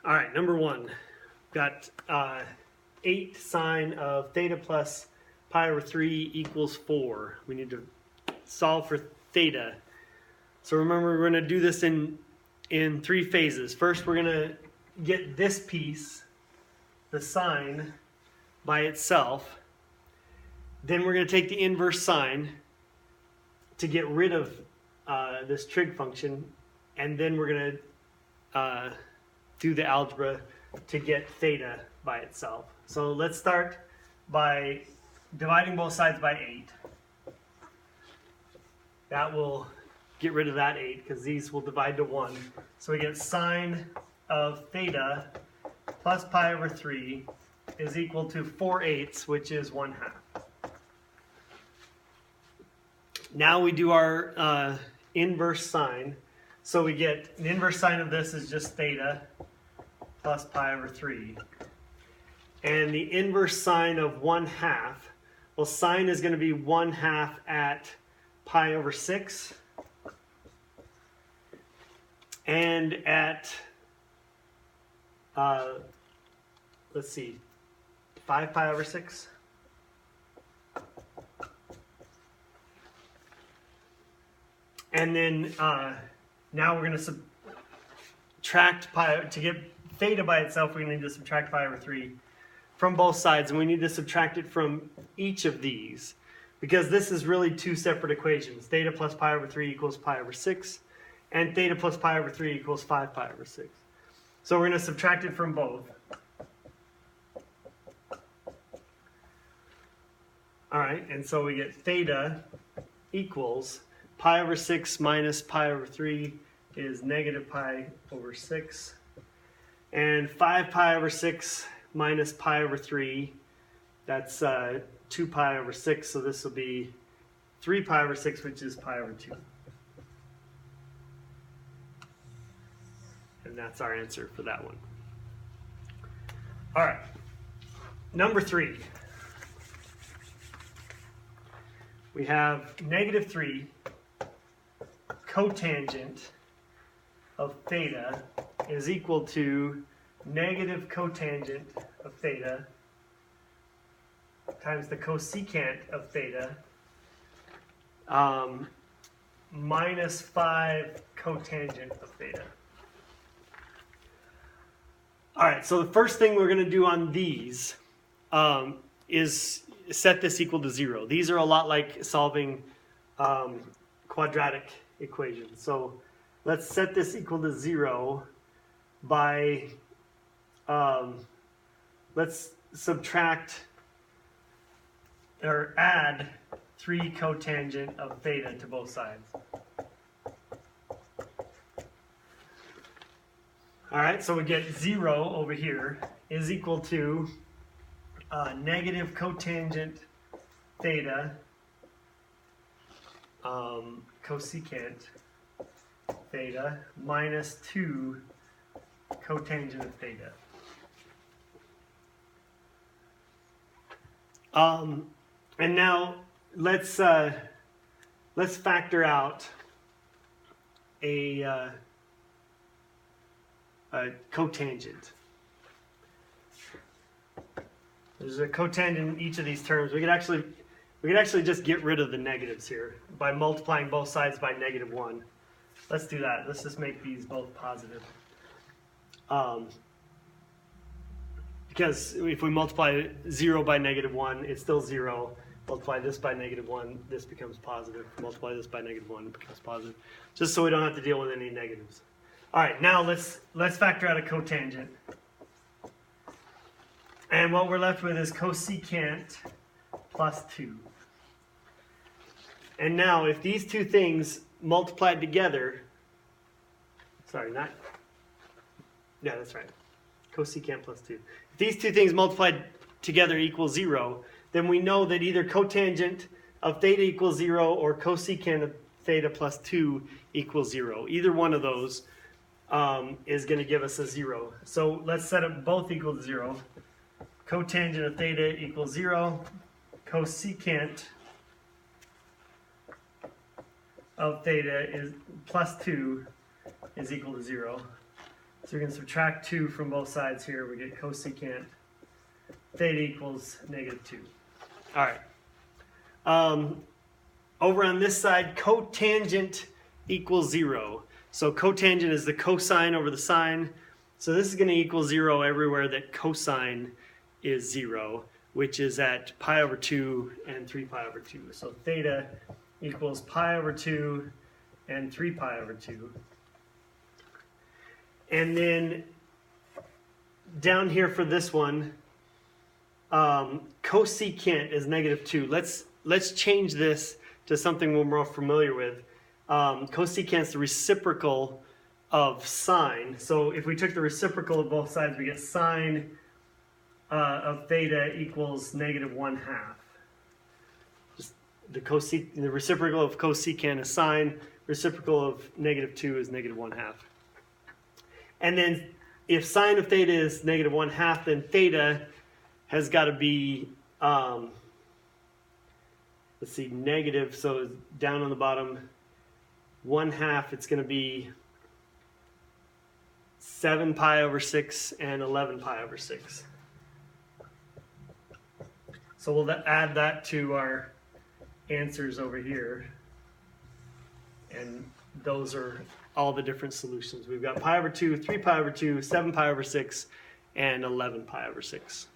All right, number one, got 8 sine of theta plus pi over 3 equals 4. We need to solve for theta. So remember, we're going to do this in 3 phases. First, we're going to get this piece, the sine, by itself. Then we're going to take the inverse sine to get rid of this trig function. And then we're going to do the algebra to get theta by itself. So let's start by dividing both sides by 8. That will get rid of that 8 because these will divide to 1. So we get sine of theta plus pi over 3 is equal to 4/8, which is 1/2. Now we do our inverse sine. So we get an inverse sine of this is just theta plus pi over 3. And the inverse sine of 1/2, well, sine is going to be 1/2 at pi over 6. And at, let's see, 5 pi over 6. And then now we're going to subtract pi. To get theta by itself, we need to subtract pi over 3 from both sides. And we need to subtract it from each of these, because this is really 2 separate equations. Theta plus pi over 3 equals pi over 6. And theta plus pi over 3 equals 5 pi over 6. So we're going to subtract it from both. All right, and so we get theta equals pi over 6 minus pi over 3 is negative pi over 6. And 5 pi over 6 minus pi over 3, that's 2 pi over 6. So this will be 3 pi over 6, which is pi over 2. And that's our answer for that one. All right, number 3. We have negative 3 cotangent of theta is equal to negative cotangent of theta times the cosecant of theta minus 5 cotangent of theta. All right, so the first thing we're going to do on these is set this equal to 0. These are a lot like solving quadratic equations. So let's set this equal to 0 by, let's subtract or add 3 cotangent of theta to both sides. All right, so we get 0 over here is equal to negative cotangent theta cosecant theta minus 2 cotangent of theta. And now let's factor out a cotangent. There's a cotangent in each of these terms. We could actually just get rid of the negatives here by multiplying both sides by -1. Let's do that. Let's just make these both positive. Because if we multiply 0 by -1, it's still 0. Multiply this by -1, this becomes positive. Multiply this by -1, it becomes positive. Just so we don't have to deal with any negatives. All right, now let's factor out a cotangent. And what we're left with is cosecant plus 2. And now if these two things multiplied together, yeah, that's right, cosecant plus 2. If these two things multiplied together equal 0, then we know that either cotangent of theta equals 0 or cosecant of theta plus 2 equals 0. Either one of those is going to give us a 0. So let's set up both equal to 0. Cotangent of theta equals 0. Cosecant of theta is plus 2 is equal to 0. So we can subtract 2 from both sides here. We get cosecant theta equals -2. All right. Over on this side, cotangent equals 0. So cotangent is the cosine over the sine. So this is going to equal 0 everywhere that cosine is 0, which is at pi over 2 and 3 pi over 2. So theta equals pi over 2 and 3 pi over 2. And then down here for this one, cosecant is -2. Let's change this to something we're more familiar with. Cosecant is the reciprocal of sine. So if we took the reciprocal of both sides, we get sine of theta equals -1/2. Just the reciprocal of cosecant is sine. Reciprocal of -2 is -1/2. And then if sine of theta is -1/2, then theta has got to be, let's see, negative. So down on the bottom, 1/2, it's going to be 7 pi over 6 and 11 pi over 6. So we'll add that to our answers over here. And those are all the different solutions. We've got pi over 2, 3 pi over 2, 7 pi over 6, and 11 pi over 6.